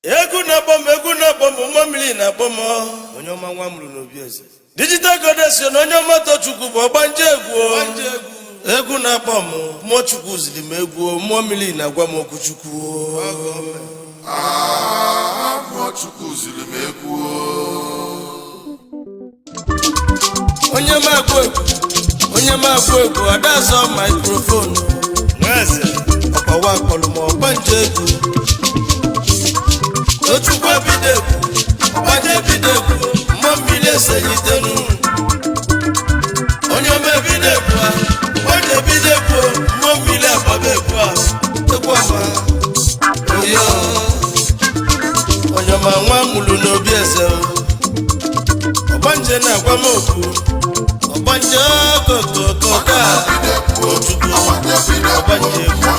Egu na bom mmiri na bom onye ọma nwa mụrụ n'obi eze digital goddess na onye ọma Tochukwu bụ ọgbanje egwu egwu na bom mmụọ Chukwu ziri m egwu mmụọ mmiri na gwa m okwu Chukwu mmụọ Chukwu ziri m egwu onye ma agụ egwu adazọ microphone nweze ọkpawa akpọrọ m ọgbanje egwu Tochukwu bidegwu ọgbanje bidegwu mmụọ mmiri esenyitenu onye ome bidegwu ọgbanje bidegwu mmụọ mmiri agbabegwu egwu ọma oyo onye ọma nwa mụrụ n'obi eze ọgbanje na-agwa m okwu ọgbanje kokokoka Tochukwu ọgbanje egwu